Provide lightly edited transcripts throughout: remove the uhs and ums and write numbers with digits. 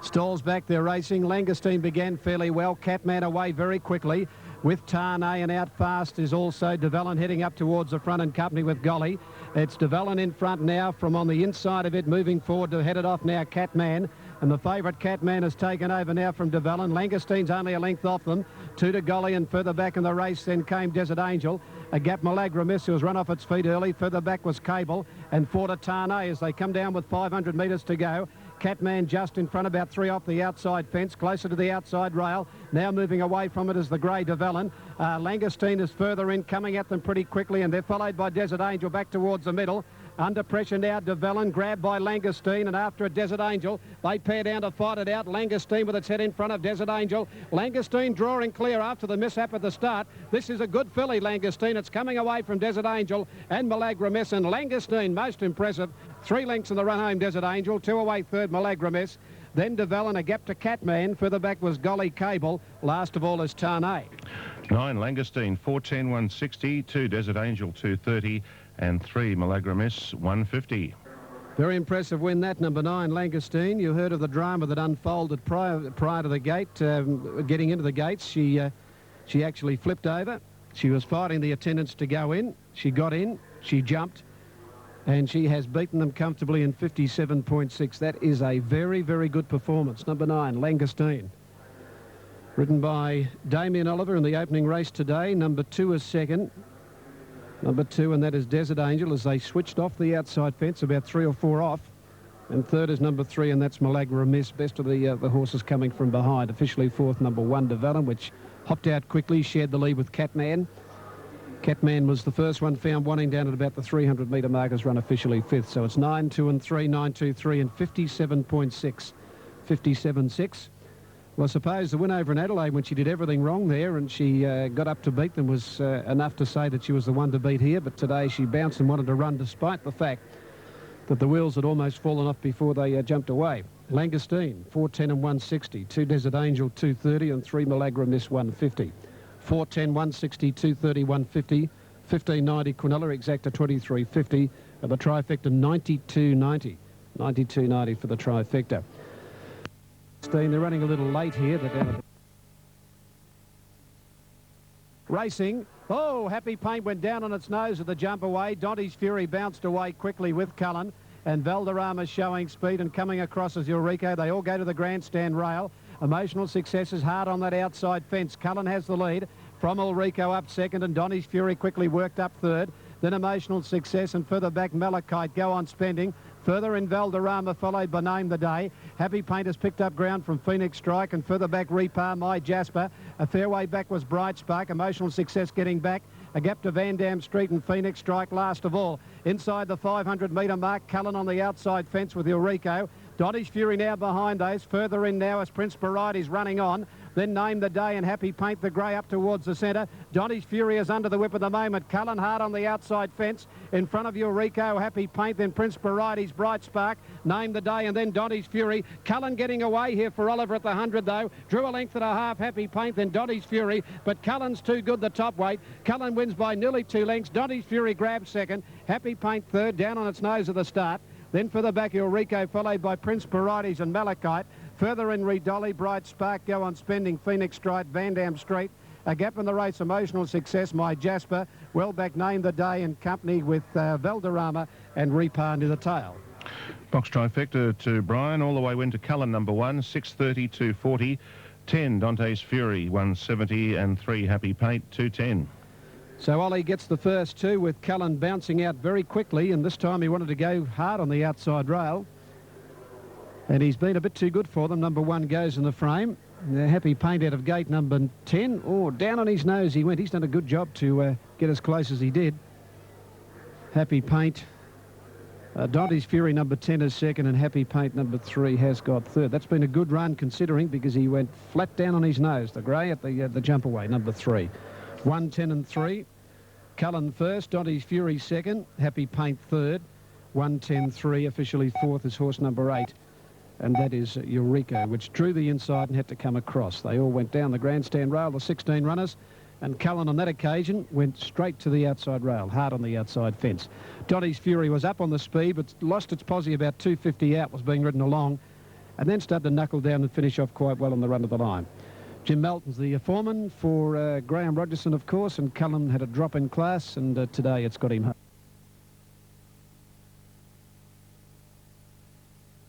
Stalls back, they're racing. Langoustine began fairly well. Catman away very quickly with Tarnay, and out fast is also Devellin heading up towards the front in company with Golly. It's Devellin in front now from on the inside of it, moving forward to head it off now, Catman. And the favourite Catman has taken over now from Devellin. Langoustine's only a length off them. 2 to Golly, and further back in the race then came Desert Angel. A gap Malagra Miss, who was run off its feet early. Further back was Cable, and 4 to Tarnay as they come down with 500 metres to go. Catman just in front, about 3 off the outside fence, closer to the outside rail. Now moving away from it is the grey Devellin. Langoustine is further in, coming at them pretty quickly, and they're followed by Desert Angel back towards the middle. Under pressure now, Devellin, grabbed by Langoustine, and after a Desert Angel, they pair down to fight it out. Langoustine with its head in front of Desert Angel. Langoustine drawing clear after the mishap at the start. This is a good filly, Langoustine. It's coming away from Desert Angel and Malagra Miss, and Langoustine, most impressive. 3 lengths in the run home, Desert Angel. 2 away third, Malagra Miss. Then Devellin, a gap to Catman. Further back was Golly Cable. Last of all is Tarnay. 9, Langoustine, 410, 160. 2, Desert Angel, 230. And 3, Malagra Miss, 150. Very impressive win that, number 9, Langoustine. You heard of the drama that unfolded prior to the gate, getting into the gates. She actually flipped over. She was fighting the attendants to go in. She got in, she jumped, and she has beaten them comfortably in 57.6. That is a very, very good performance. Number 9, Langoustine. Ridden by Damien Oliver in the opening race today. Number 2 is second. Number 2, and that is Desert Angel, as they switched off the outside fence, about 3 or 4 off. And third is number 3, and that's Malagra Miss. Best of the horses coming from behind. Officially fourth, number 1, Devellin, which hopped out quickly, shared the lead with Catman. Catman was the first one found wanting down at about the 300-metre mark, has run officially fifth. So it's 9, 2 and 3, 9, 2, 3 and 57.6. 57.6. Well, I suppose the win over in Adelaide, when she did everything wrong there and she got up to beat them, was enough to say that she was the one to beat here. But today she bounced and wanted to run, despite the fact that the wheels had almost fallen off before they jumped away. Langoustine, 410 and 160. 2, Desert Angel, 230, and 3, Malagra Miss, 150. 410, 160, 230, 150. 1590, Quinella, Exacta, 2350. And the trifecta, 92.90. 92.90 for the trifecta. They're running a little late here. They're down at racing. Oh, Happy Paint went down on its nose at the jump away. Dante's Fury bounced away quickly with Cullen, and Valderrama showing speed and coming across as Eureka. They all go to the grandstand rail. Emotional Success is hard on that outside fence. Cullen has the lead from Ulrico up second, and Dante's Fury quickly worked up third. Then Emotional Success, and further back Malachite go on spending. Further in Valderrama, followed by Name the Day. Happy Paint has picked up ground from Phoenix Strike, and further back Repar, My Jasper. A fair way back was Bright Spark. Emotional Success getting back. A gap to Van Dam Street and Phoenix Strike last of all. Inside the 500-metre mark, Cullen on the outside fence with Eureka. Dante's Fury now behind those. Further in now as Prince Baraides running on. Then Name the Day and Happy Paint the grey up towards the centre. Dante's Fury is under the whip at the moment. Cullen hard on the outside fence. In front of Eureka, Happy Paint, then Prince Baraides, Bright Spark, Name the Day, and then Dante's Fury. Cullen getting away here for Oliver at the 100 though. Drew a length and a half, Happy Paint, then Dante's Fury. But Cullen's too good the top weight. Cullen wins by nearly 2 lengths. Dante's Fury grabs second. Happy Paint third, down on its nose at the start. Then further back, Eureka, followed by Prince Baraides and Malachite. Further in, Redolly, Bright Spark, go on spending, Phoenix Strike, Van Dam Street. A gap in the race, Emotional Success, My Jasper. Well back, Name the Day, in company with Valderrama and Repar near the tail. Box trifecta to Brian. All the way went to Cullen, number 1, 630, 240. 10, Dante's Fury, 170. And 3, Happy Paint, 210. So Ollie gets the first 2 with Cullen bouncing out very quickly, and this time he wanted to go hard on the outside rail. And he's been a bit too good for them. Number 1 goes in the frame. The Happy Paint out of gate number 10. Oh, down on his nose he went. He's done a good job to get as close as he did. Happy Paint. Dante's Fury number 10 is second, and Happy Paint number 3 has got third. That's been a good run considering, because he went flat down on his nose. The grey at the jump away, number 3. 1, 10 and 3. Cullen first, Dante's Fury second, Happy Paint third. 1, 10, 3. Officially fourth is horse number 8. And that is Eureka, which drew the inside and had to come across. They all went down the grandstand rail, the 16 runners, and Cullen on that occasion went straight to the outside rail, hard on the outside fence. Dante's Fury was up on the speed, but lost its posse about 250 out, was being ridden along. and then start to knuckle down and finish off quite well on the run of the line. Jim Melton's the foreman for Graham Rogerson, of course, and Cullen had a drop in class, and today it's got him home.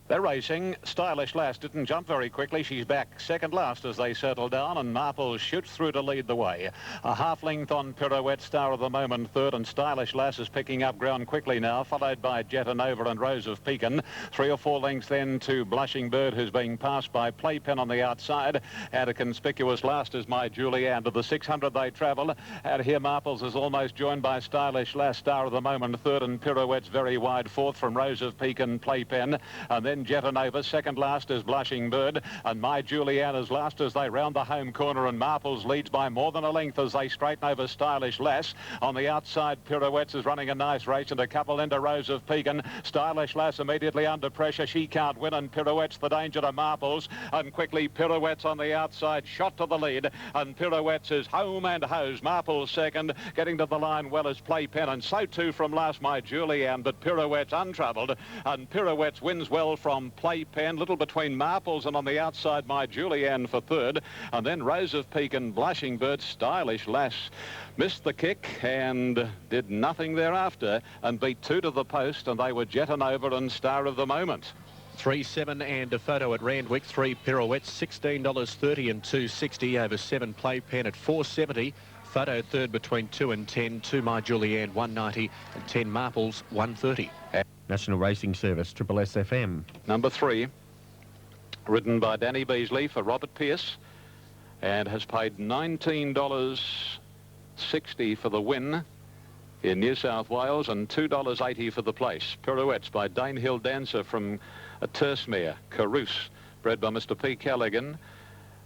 They're racing. Stylish Lass didn't jump very quickly. She's back second last as they settle down, and Marple shoots through to lead the way. A half length on Pirouette, Star of the Moment third, and Stylish Lass is picking up ground quickly now, followed by Jetanova and Rose of Pekin. 3 or 4 lengths then to Blushing Bird, who's being passed by Playpen on the outside, and a conspicuous last is My Julianne. To the 600 they travel, and here Marples is almost joined by Stylish Lass, Star of the Moment third, and Pirouette's very wide fourth from Rose of Pekin, Playpen, and then Jetanova. Second last is Blushing Bird, and My Julianne is last as they round the home corner, and Marples leads by more than a length as they straighten over Stylish Lass. On the outside, Pirouettes is running a nice race, and a couple into Rose of Pekin. Stylish Lass immediately under pressure. She can't win, and Pirouette's the danger to Marples, and quickly Pirouette's on the outside, shot to the lead, and Pirouette's is home and hose. Marples second, getting to the line well as Playpen, and so too from last My Julianne, but Pirouette's untroubled, and Pirouette's wins well from Playpen, little between Marples, and on the outside My Julianne for third, and then Rose of Pekin, Blushing Bird. Stylish Lass missed the kick and did nothing thereafter, and beat 2 to the post, and they were Jetanova and Star of the Moment. 3-7 and a photo at Randwick. 3 Pirouettes, $16.30 and $2.60 over 7 Playpen at $4.70. Photo third between 2 and 10. 2 My Julianne, $1.90, and 10 Marples, $1.30. National Racing Service, Triple SFM. Number 3, ridden by Danny Beasley for Robert Pearce, and has paid $19.60 for the win in New South Wales, and $2.80 for the place. Pirouettes by Danehill Dancer from Tercemere. Carouse, bred by Mr. P. Callaghan,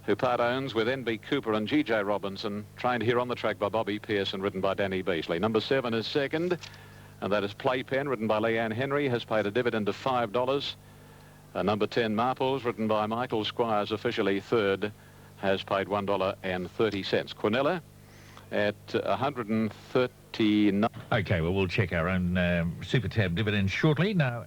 who part owns with N.B. Cooper and G.J. Robinson, trained here on the track by Bobby Pearce and ridden by Danny Beasley. Number 7 is second, and that is Playpen, ridden by Leanne Henry, has paid a dividend of $5. Number 10, Marples, ridden by Michael Squires, officially third, has paid $1.30. Quinella at 139. OK, well, we'll check our own Super Tab dividends shortly. Now,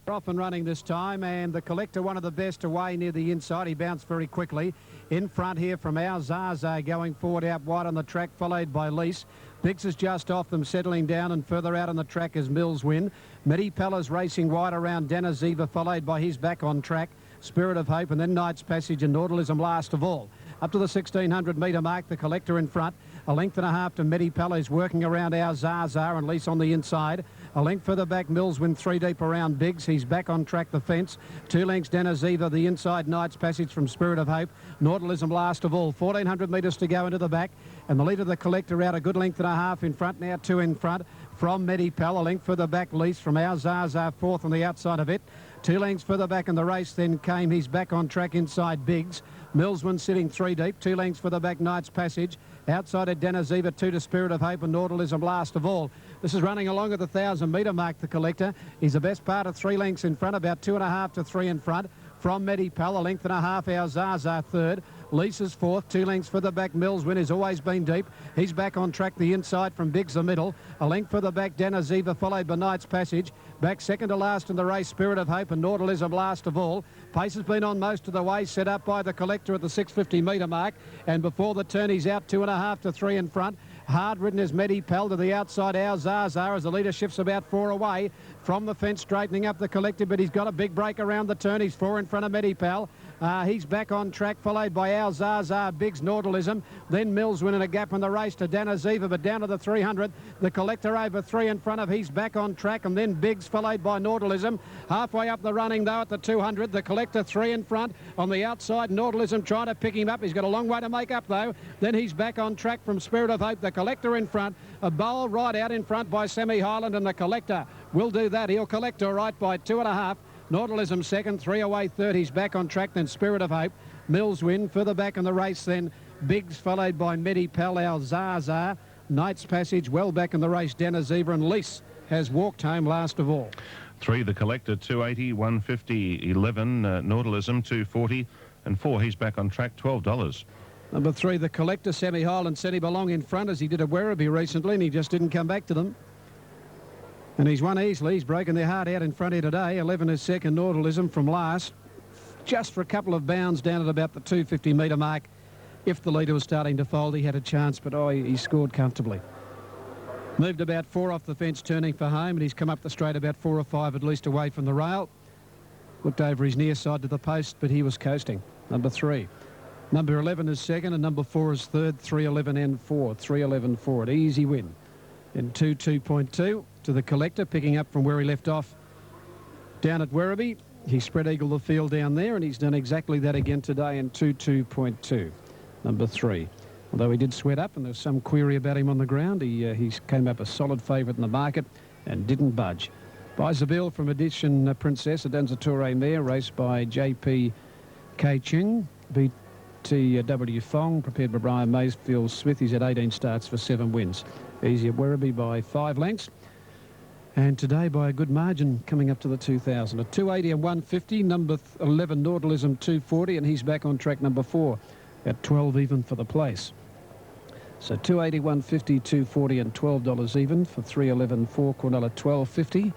off and running this time, and the Collector, one of the best away near the inside. He bounced very quickly. In front here from Our Zaza, going forward out wide on the track, followed by Lease. Biggs is just off them, settling down, and further out on the track is Mills Win. Medi Pella's racing wide around Danaziva, followed by his back on track, Spirit of Hope, and then Knight's Passage and Nautilism last of all. Up to the 1,600 metre mark, the Collector in front. A length and a half to Medi Pella is working around Our Zaza, and Lease on the inside. A length further back, Mills Win 3 deep around Biggs. He's back on track, the fence. 2 lengths, Danaziva, the inside, Knight's Passage from Spirit of Hope. Nautilism last of all. 1,400 metres to go into the back. And the leader, the Collector, out a good length and a half in front. Now 2 in front from Medi Pella. A length further back, Lease from Our Zaza, fourth on the outside of it. 2 lengths further back in the race then came. He's back on track inside Biggs. Millsman sitting 3 deep. 2 lengths further back, Knight's Passage. Outside of Danaziva, 2 to Spirit of Hope and Nautilism last of all. This is running along at the 1,000 metre mark, the Collector. He's the best part of 3 lengths in front, about 2.5 to 3 in front. From Medi Pella, a length and a half, Our Zaza third. Lisa's fourth, 2 lengths further back, Mills Win has always been deep. He's back on track the inside from Biggs the middle. A length further back, Danaziva, followed by Knight's Passage. Back second to last in the race, Spirit of Hope and Nautilism last of all. Pace has been on most of the way, set up by the Collector at the 650 metre mark. And before the turn, he's out 2.5 to 3 in front. Hard ridden is Medi Pell to the outside. Our Zaza as the leader shifts about 4 away from the fence, straightening up the Collector, but he's got a big break around the turn. He's 4 in front of Medi Pell. He's back on track, followed by Our Zaza, Biggs, Nautilism. Then Mills winning a gap in the race to Danaziva, but down to the 300. The Collector over 3 in front of. He's back on track, and then Biggs followed by Nautilism. Halfway up the running, though, at the 200. The Collector 3 in front. On the outside, Nautilism trying to pick him up. He's got a long way to make up, though. Then he's back on track from Spirit of Hope. The Collector in front. A bowl right out in front by Sammy Highland, and the Collector will do that. He'll collect all right by 2.5. Nautilism second, 3 away third. He's back on track, then Spirit of Hope. Mills win. Further back in the race, then Biggs, followed by Medi Pell, Our Zaza. Knight's Passage, well back in the race, Danaziva, and Lease has walked home last of all. 3, the Collector, 280, 150, 11, Nautilism, 240, and 4, he's back on track, $12. Number 3, the Collector, Sammy Highland said he belonged in front as he did at Werribee recently, and he just didn't come back to them. And he's won easily. He's broken their heart out in front here today. 11 is second, Nautilism from last. just for a couple of bounds down at about the 250 metre mark. If the leader was starting to fold, he had a chance, but he scored comfortably. Moved about 4 off the fence, turning for home, and he's come up the straight about 4 or 5 at least away from the rail. Looked over his near side to the post, but he was coasting. Number 3. Number 11 is second, and number 4 is third. 311 and 4. 311 4. An easy win. In 2.2 to the collector, picking up from where he left off down at Werribee. He spread eagle the field down there, and he's done exactly that again today in 2.2. Number 3. Although he did sweat up and there's some query about him on the ground, he came up a solid favourite in the market and didn't budge. Buys the bill from Edition Princess, a Danzature mare, raced by J.P. K. Ching, BTW Fong, prepared by Brian Maysfield Smith. He's had 18 starts for 7 wins. Easy at Werribee by 5 lengths. And today by a good margin coming up to the 2000. At 280 and 150, number 11 Nautilism 240, and he's back on track number 4 at 12 even for the place. So 280, 150, 240 and $12 even for 311 4. Cornell at 12.50.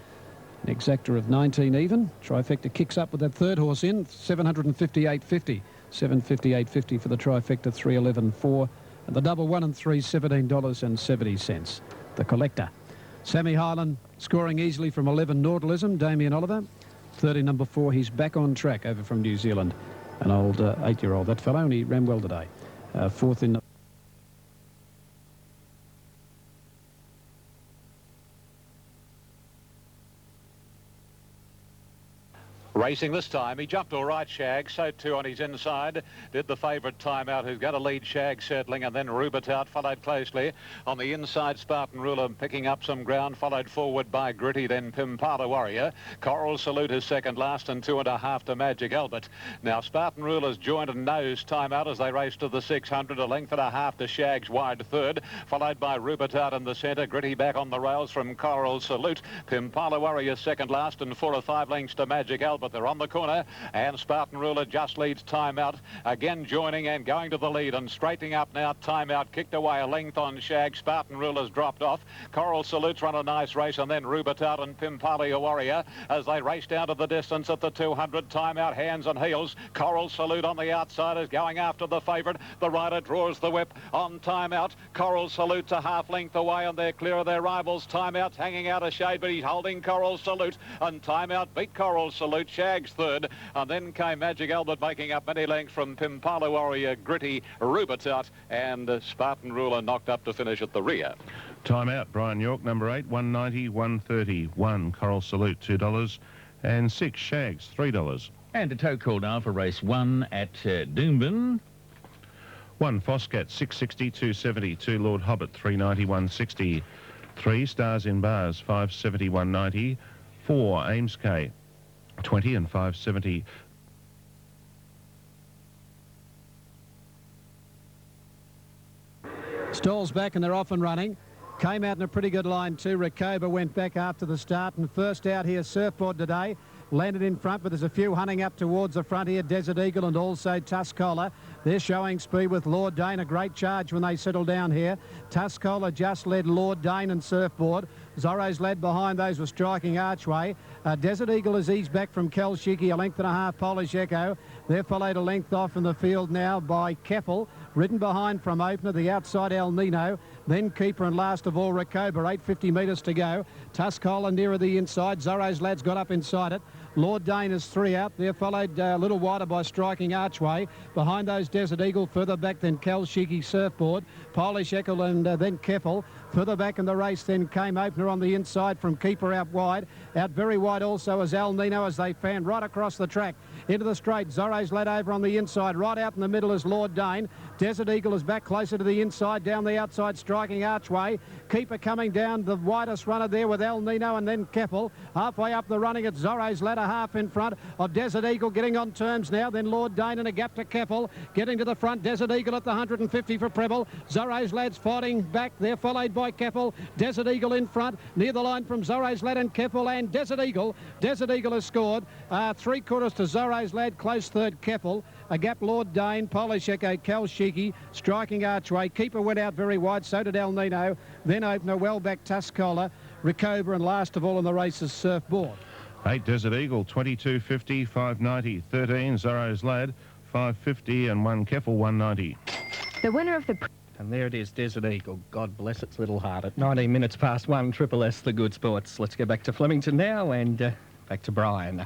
An exactor of 19 even. Trifecta kicks up with that third horse in, 758.50. 758.50 for the trifecta, 311 4. And the double 1 and 3, $17.70. The collector. Sammy Highland scoring easily from 11 Nautilism. Damien Oliver, 30 number 4. He's back on track over from New Zealand. An old 8-year-old, that fellow, and he ran well today. 4th in... Racing this time, he jumped all right, Shag, so too on his inside. Did the favourite time out, who's going to lead Shag settling, and then Rubitout followed closely. On the inside, Spartan Ruler picking up some ground, followed forward by Gritty, then Pimpala Warrior. Coral Salute is second last, and 2.5 to Magic Albert. Now, Spartan Ruler's joined and nose time out as they race to the 600, 1.5 to Shag's wide third, followed by Rubitout in the centre. Gritty back on the rails from Coral Salute. Pimpala Warrior second last, and 4 or 5 lengths to Magic Albert. They're on the corner, and Spartan Ruler just leads time out. Again joining and going to the lead and straightening up now. Time out kicked away a length on Shag. Spartan Ruler's dropped off. Coral Salute's run a nice race, and then Rubitout and Pimpala Warrior as they race down to the distance at the 200. Time out, hands and heels. Coral Salute on the outside is going after the favourite. The rider draws the whip on time out. Coral Salute's a half length away, and they're clear of their rivals. Time out's hanging out a shade, but he's holding Coral Salute, and time out beat Coral Salute. Shag's third, and then came Magic Albert making up many lengths from Pimpala Warrior, Gritty, Rubitout, and Spartan Ruler knocked up to finish at the rear. Time out, Brian York, number 8, 190, 130, 1 Coral Salute, $2, and 6 Shags, $3. And a toe call now for race 1 at Doomben. 1 Foscat, 660, 270, 2 Lord Hobbit, 390, 160, 3 Stars in Bars, 570, 190, 4 Ames K, 20 and 570. Stalls back and they're off and running. Came out in a pretty good line too. Rakoba went back after the start, and first out here, Surfboard today. Landed in front, but there's a few hunting up towards the front here. Desert Eagle and also Tuscola. They're showing speed with Lord Dane. A great charge when they settle down here. Tuscola just led Lord Dane and Surfboard. Zorro's led behind those with Striking Archway. Desert Eagle has eased back from Kelshiki, 1.5 Polish Echo. They're followed a length off in the field now by Keppel. Ridden behind from opener, the outside El Nino. Then Keeper, and last of all Rakoba, 850 metres to go. Tuscola nearer the inside. Zorro's lads got up inside it. Lord Dane is 3 out. They're followed a little wider by Striking Archway. Behind those Desert Eagle, further back than Kelshiki, Surfboard. Polish Echo and then Keppel. Further back in the race then came opener on the inside from Keeper out wide. Out very wide also as El Nino as they fan right across the track into the straight. Zorro's led over on the inside. Right out in the middle is Lord Dane. Desert Eagle is back closer to the inside. Down the outside, Striking Archway. Keeper coming down, the widest runner there with El Nino and then Keppel. Halfway up the running, it's Zorro's ladder half in front of Desert Eagle, getting on terms now. Then Lord Dane and a gap to Keppel. Getting to the front, Desert Eagle at the 150 for Preble. Zorro's lads fighting back. They're followed by Keppel. Desert Eagle in front, near the line from Zorro's lad and Keppel and Desert Eagle. Desert Eagle has scored. 3/4 to Zorro's lad, close third Keppel. A gap Lord Dane, Polish Echo, Kelshiki, Striking Archway. Keeper went out very wide, so did El Nino. Then opener, well back Tuscola, Rakoba, and last of all in the race is Surfboard. 8 Desert Eagle, 22.50, 5.90. 13 Zorro's Lad, 5.50, and 1 Keffel, 1.90. The winner of the... And there it is, Desert Eagle. God bless its little heart. At 19 minutes past 1, Triple S, the good sports. Let's go back to Flemington now and back to Brian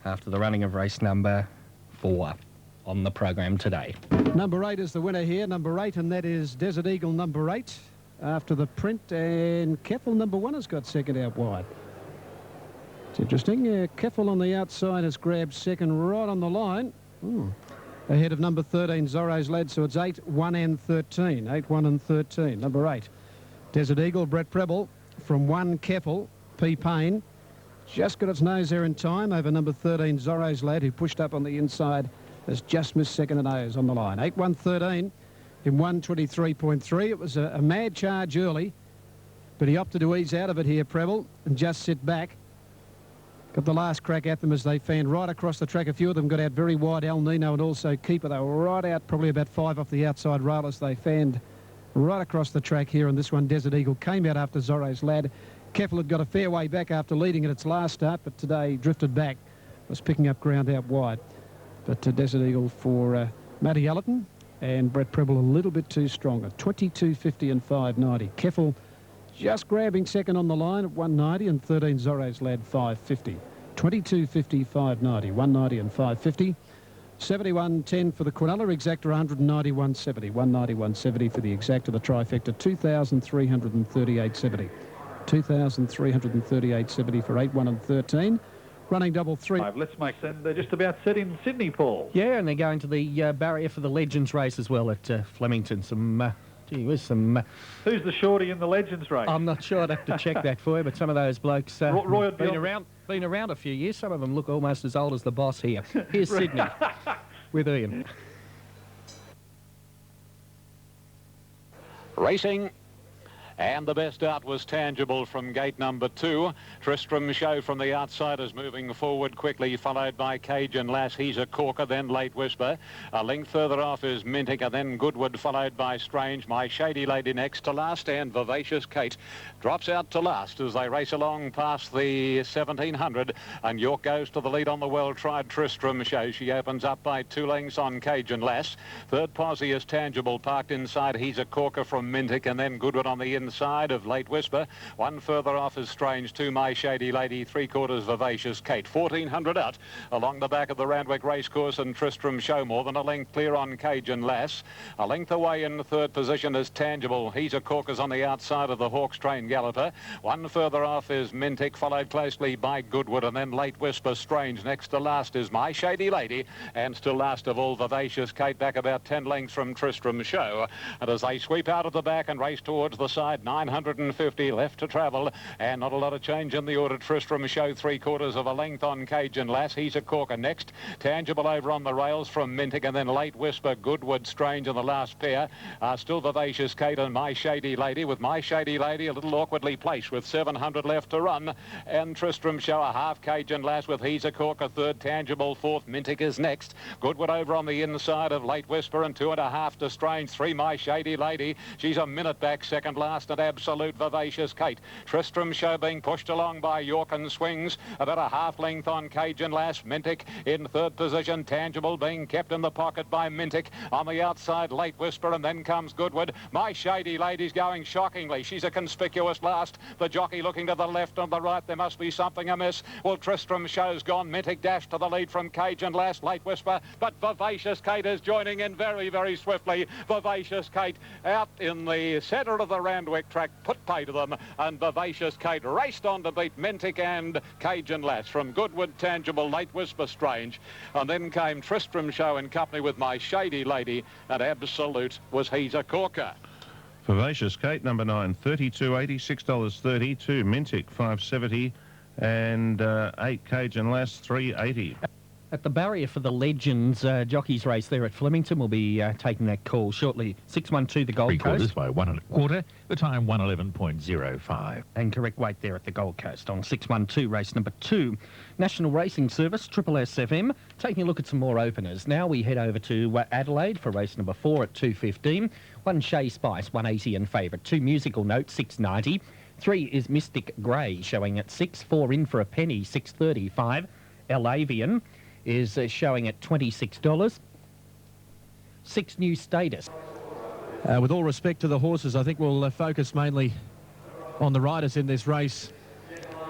after the running of race number 4 on the program today. Number 8 is the winner here, number 8, and that is Desert Eagle number 8 after the print, and Keffel number 1 has got second out wide. It's interesting. Keffel on the outside has grabbed second right on the line. Ahead of number 13, Zorro's Lad, so it's 8, 1 and 13. 8, 1 and 13. Number 8, Desert Eagle, Brett Preble from 1 Keffel, P. Payne. Just got its nose there in time over number 13, Zorro's Lad, who pushed up on the inside, has just missed second and nose on the line. 8, 1, 13 in 1:23.3. It was a mad charge early, but he opted to ease out of it here, Preble, and just sit back. Got the last crack at them as they fanned right across the track. A few of them got out very wide. El Nino and also Keeper. They were right out, probably about 5 off the outside rail as they fanned right across the track here. And this one, Desert Eagle, came out after Zorro's Lad. Keffel had got a fair way back after leading at its last start, but today drifted back. Was picking up ground out wide. But Desert Eagle for Matty Allerton and Brett Preble a little bit too stronger. 22.50 and 5.90. Keffel just grabbing second on the line at 1.90 and 13 Zorro's Lad 5.50. 22.50, 5.90, 1.90 and 5.50. 71.10 for the Quinella exactor, 191.70. 191.70 for the exactor, the trifecta, 2,338.70. 2,338.70 for 8, 1 and 13. Running double 3. Let's make them. They're just about set in Sydney, Paul. Yeah, and they're going to the barrier for the Legends race as well at Flemington. Gee whiz, some... Who's the shorty in the Legends race? I'm not sure. I'd have to check that for you, but some of those blokes Roy been around a few years. Some of them look almost as old as the boss here. Here's Sydney with Ian. Racing. And the best out was Tangible from gate number 2. Tristram Show from the outside is moving forward quickly, followed by Cajun Lass. He's a corker, then Late Whisper. A length further off is Mintic, and then Goodwood, followed by Strange. My Shady Lady next to last, and Vivacious Kate drops out to last as they race along past the 1700. And York goes to the lead on the well-tried Tristram Show. She opens up by 2 lengths on Cajun Lass. Third posse is Tangible, parked inside. He's a corker from Mintic, and then Goodwood on the inside of Late Whisper. 1 further off is Strange, 2 My Shady Lady, 3/4 Vivacious Kate. 1400 out along the back of the Randwick Racecourse, and Tristram Show more than a length clear on Cajun Lass. A length away in third position is Tangible. He's a corker's on the outside of the Hawks Train Galloper. 1 further off is Mintic, followed closely by Goodwood, and then Late Whisper. Strange next to last is My Shady Lady, and still last of all Vivacious Kate, back about 10 lengths from Tristram Show. And as they sweep out of the back and race towards the side, 950 left to travel, and not a lot of change in the order. Tristram Show 3/4 of a length on Cajun Lass. He's a corker next. Tangible over on the rails from Mintic, and then Late Whisper, Goodwood, Strange, and the last pair are still Vivacious Kate and My Shady Lady, with My Shady Lady a little awkwardly placed with 700 left to run, and Tristram Show a half. Cajun Lass with He's a corker third, Tangible fourth, Mintic is next. Goodwood over on the inside of Late Whisper, and 2.5 to Strange. 3 My Shady Lady. She's a minute back, second last, and Absolute Vivacious Kate. Tristram Show being pushed along by York and Swings, about a half length on Cajun Lass. Mintic in third position. Tangible being kept in the pocket by Mintic. On the outside, Late Whisper, and then comes Goodwood. My Shady Lady's going shockingly. She's a conspicuous last. The jockey looking to the left and the right. There must be something amiss. Well, Tristram Show's gone. Mintic dashed to the lead from Cajun Lass. Late Whisper, but Vivacious Kate is joining in very, very swiftly. Vivacious Kate out in the centre of the Randwick track, put pay to them, and Vivacious Kate raced on to beat Mintic and Cajun Lass. From Goodwood, Tangible, Late Whisper, Strange, and then came Tristram Show in company with My Shady Lady, and Absolute was He's a Corker. Vivacious Kate, number 9, $32.80, $6.32. Mintic, $5.70, and 8 Cajun Lass, $3.80. At the barrier for the Legends jockeys race there at Flemington, we'll be taking that call shortly. 612 the Gold Coast. 3/4 by 1 1/4. The time 111.05. And correct weight there at the Gold Coast on 612 race number 2. National Racing Service, Triple S FM. Taking a look at some more openers. Now we head over to Adelaide for race number 4 at 2:15. 1 Shea Spice, 180 in favourite. 2 Musical Note, 690. 3 is Mystic Grey, showing at 6. 4 in for a penny, 6.35. Elavian is showing at $26. 6 New Status. With all respect to the horses, I think we'll focus mainly on the riders in this race.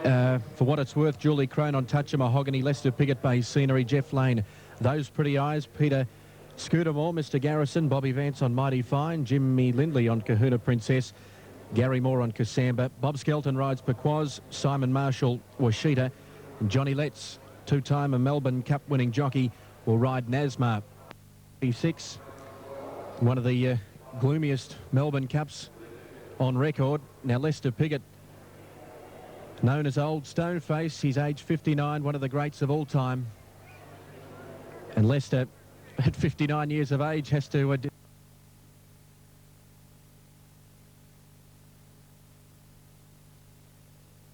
For what it's worth, Julie Crone on Touch of Mahogany, Lester Piggott Bay Scenery, Jeff Lane, Those Pretty Eyes, Peter Scudamore, Mr. Garrison, Bobby Vance on Mighty Fine, Jimmy Lindley on Kahuna Princess, Gary Moore on Cassamba, Bob Skelton rides Pequoz, Simon Marshall, Washita, and Johnny Letts, two-time Melbourne Cup winning jockey, will ride Nasmar. 6, one of the gloomiest Melbourne Cups on record. Now Lester Piggott, known as Old Stoneface, he's age 59, one of the greats of all time. And Lester, at 59 years of age, has to...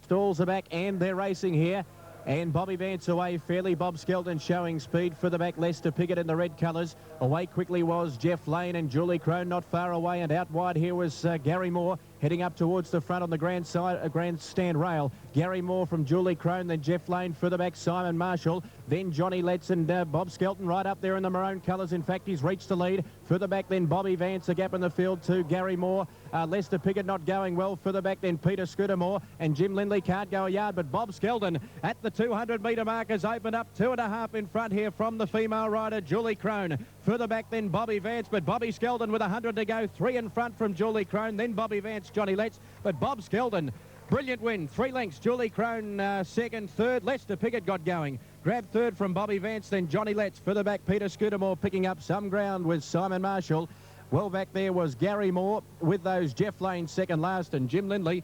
Stalls are back and they're racing here. And Bobby Vance away fairly. Bob Skelton showing speed for the back. Lester Piggott in the red colours. Away quickly was Jeff Lane and Julie Crone not far away. And out wide here was Gary Moore heading up towards the front on the grandstand rail. Gary Moore from Julie Crone, then Jeff Lane further back, Simon Marshall, then Johnny Letts and Bob Skelton right up there in the maroon colours. In fact, he's reached the lead. Further back then Bobby Vance, a gap in the field to Gary Moore. Lester Piggott not going well. Further back then Peter Scudamore and Jim Lindley can't go a yard, but Bob Skelton at the 200-metre mark has opened up 2.5 in front here from the female rider Julie Crone. Further back then Bobby Vance, but Bobby Skelton with 100 to go, 3 in front from Julie Crone, then Bobby Vance, Johnny Letts, but Bob Skelton, brilliant win, 3 lengths. Julie Crone second, third. Lester Piggott got going. Grabbed third from Bobby Vance, then Johnny Letts. Further back, Peter Scudamore picking up some ground with Simon Marshall. Well back there was Gary Moore with those Jeff Lane second last, and Jim Lindley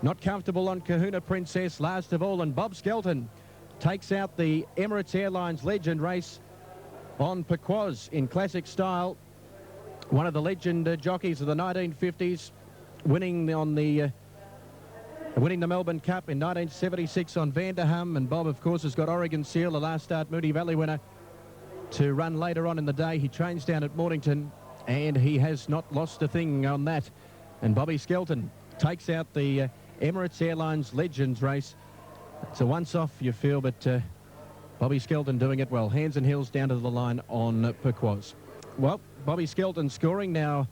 not comfortable on Kahuna Princess last of all, and Bob Skelton takes out the Emirates Airlines Legend race on Pequoz in classic style. One of the legend jockeys of the 1950s, winning the Melbourne Cup in 1976 on Vanderham, and Bob of course has got Oregon Seal, the last start Moonee Valley winner, to run later on in the day. He trains down at Mornington and he has not lost a thing on that, and Bobby Skelton takes out the Emirates Airlines Legends race. It's a once-off, you feel, but Bobby Skelton doing it well. Hands and heels down to the line on Pequoz. Well, Bobby Skelton scoring now.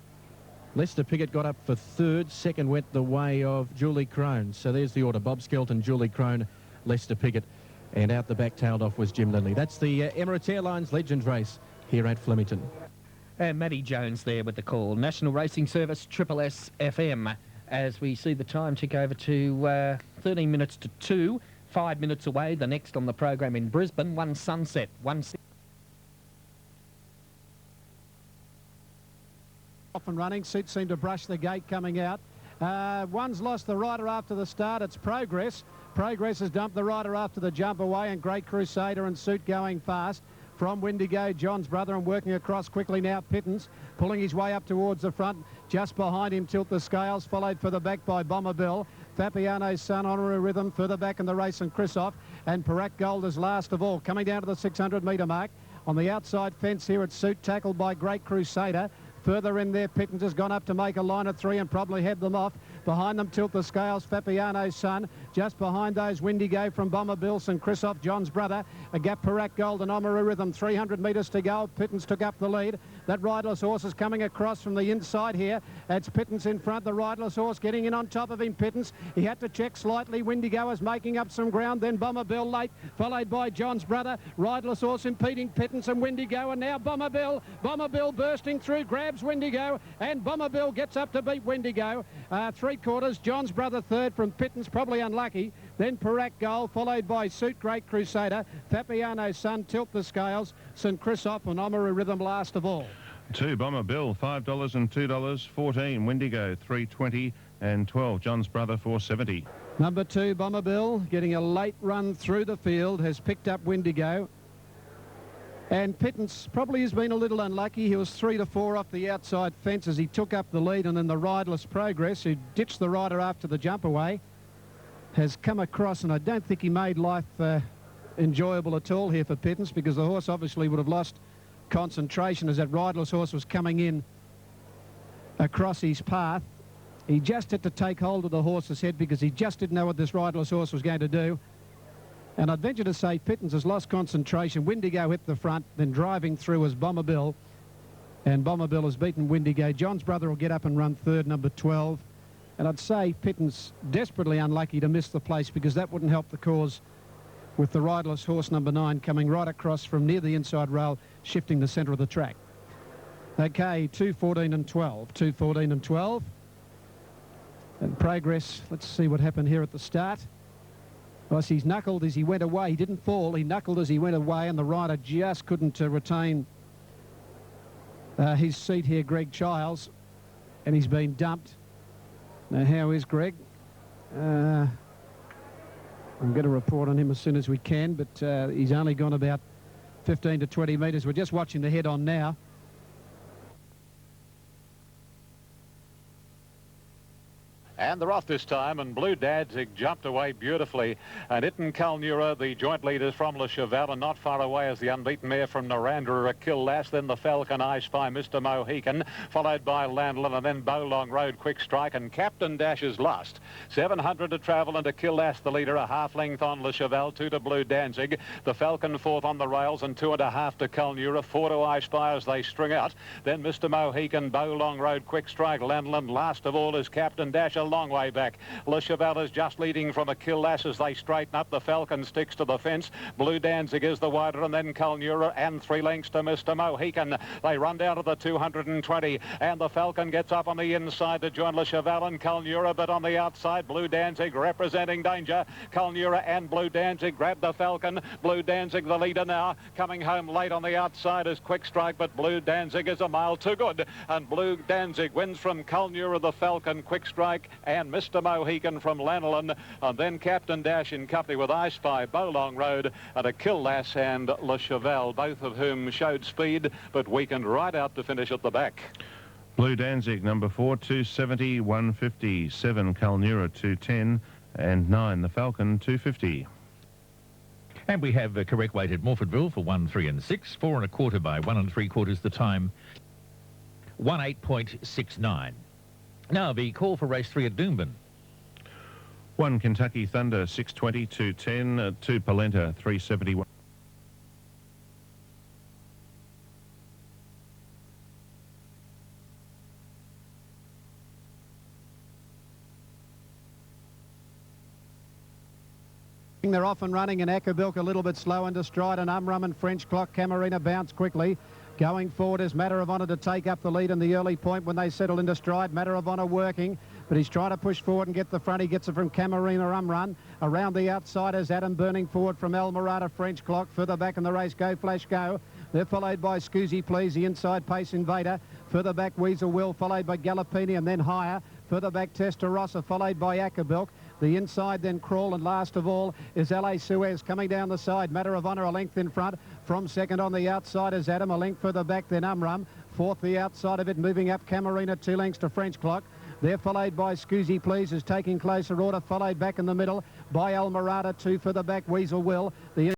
Lester Piggott got up for third. Second went the way of Julie Crone. So there's the order. Bob Skelton, Julie Crone, Lester Piggott. And out the back tailed off was Jim Lindley. That's the Emirates Airlines Legends race here at Flemington. And Matty Jones there with the call. National Racing Service, SSS FM. As we see the time tick over to 13 minutes to 2. 5 minutes away, the next on the program in Brisbane. One Sunset, one... Off and running. Suit seemed to brush the gate coming out. One's lost the rider after the start. It's Progress. Progress has dumped the rider after the jump away, and Great Crusader and Suit going fast. From Windigo, John's brother, and working across quickly now, Pittance, pulling his way up towards the front. Just behind him, Tilt the Scales, followed for the back by Bomber Bill. Fabiano's son, Honorary Rhythm, further back in the race, and Chrisoff. And Parak Gold is last of all, coming down to the 600-metre mark. On the outside fence here at Suit, tackled by Great Crusader. Further in there, Pittance has gone up to make a line of 3 and probably head them off. Behind them, Tilt the Scales, Fabiano's son. Just behind those, Windigo from Bomber Bills and Chrisoff, John's brother. A gap, Parak Gold and Honorary Rhythm. 300 metres to go. Pittance took up the lead. That riderless horse is coming across from the inside here. It's Pittance in front. The riderless horse getting in on top of him, Pittance. He had to check slightly. Windigo is making up some ground. Then Bomber Bill late, followed by John's brother. Riderless horse impeding Pittance and Windigo. And now Bomber Bill. Bomber Bill bursting through, grabs Windigo, and Bomber Bill gets up to beat Windigo. 3/4, John's brother third from Pittance, probably unlucky. Then Parak Gold, followed by Suit, Great Crusader, Fabiano's son, Tilt the Scales, St. Christoph, and Honorary Rhythm last of all. 2 Bomber Bill, $5 and $2. 14 Windigo, $3.20 and 12 John's brother, $4.70. Number 2 Bomber Bill, getting a late run through the field, has picked up Windigo. And Pittance probably has been a little unlucky. He was 3 to 4 off the outside fence as he took up the lead, and then the riderless Progress, who ditched the rider after the jump away, has come across, and I don't think he made life enjoyable at all here for Pittance, because the horse obviously would have lost concentration as that riderless horse was coming in across his path. He just had to take hold of the horse's head because he just didn't know what this riderless horse was going to do. And I'd venture to say Pittons has lost concentration. Windigo hit the front, then driving through was Bomberbill. And Bomberbill has beaten Windigo. John's brother will get up and run third, number 12. And I'd say Pittons desperately unlucky to miss the place because that wouldn't help the cause with the riderless horse number 9 coming right across from near the inside rail, shifting the centre of the track. Okay, 2:14 and 12. 2:14 and 12. And progress, let's see what happened here at the start. Well, he's knuckled as he went away. He didn't fall. He knuckled as he went away, and the rider just couldn't retain his seat here, Greg Childs, and he's been dumped. Now, how is Greg? I'm going to report on him as soon as we can, but he's only gone about 15 to 20 metres. We're just watching the head-on now. And they're off this time, and Blue Danzig jumped away beautifully. And Itten Kalnura, the joint leaders from Le Cheval, and not far away as the unbeaten mare from Narandra, Kill Lass, then the Falcon, I Spy, Mr. Mohican, followed by Landlin, and then Bowlong Road, Quick Strike, and Captain Dash is last. 700 to travel, and to Kill Lass, the leader, a half length on Le Cheval, 2 to Blue Danzig, the Falcon fourth on the rails, and 2.5 to Kalnura, 4 to I Spy as they string out. Then Mr. Mohican, Bowlong Road, Quick Strike, Landlin, last of all is Captain Dash, a long way back. Le Cheval is just leading from a Kill Lass as they straighten up. The Falcon sticks to the fence. Blue Danzig is the wider, and then Kalnura, and 3 lengths to Mr. Mohican. They run down to the 220, and the Falcon gets up on the inside to join Le Cheval and Kalnura, but on the outside, Blue Danzig representing danger. Kalnura and Blue Danzig grab the Falcon. Blue Danzig the leader now. Coming home late on the outside is Quick Strike, but Blue Danzig is a mile too good, and Blue Danzig wins from Kalnura, the Falcon, Quick Strike, and Mr. Mohican from Lanolin, and then Captain Dash in company with I Spy, Bowlong Road, and a Kill Lass and Le Cheval, both of whom showed speed but weakened right out to finish at the back. Blue Danzig, number 4, 270, 150, 7 Kalnura, 210, and 9 the Falcon, 250. And we have a correct weight at Morfordville for 1, 3 and 6, 4 1/4 by 1 3/4 the time, 18.69. Now, the call for race 3 at Doomben. 1 Kentucky Thunder, 620, 210, 2 Polenta, 371. They're off and running, and Ackerbilk a little bit slow into stride, and Umrum and French Clock. Camarina bounce quickly. Going forward is Matter of Honor to take up the lead in the early point when they settle into stride. Matter of Honor working, but he's trying to push forward and get the front. He gets it from Camarina Umrun. Around the outside is Adam burning forward from El Morata, French Clock. Further back in the race, Go Flash Go. They're followed by Scoozy Please, the inside Pace Invader. Further back, Weasel Will, followed by Gallopini, and then higher. Further back, Testarossa, followed by Ackerbilk. The inside, then Crawl, and last of all is LA Suez coming down the side. Matter of Honor a length in front. From second on the outside is Adam, a length further back, then Umrum. Fourth, the outside of it, moving up Camarina, 2 lengths to French Clock. They're followed by Scoozy Please, is taking closer order, followed back in the middle by El Morata, 2 further back, Weasel Will. The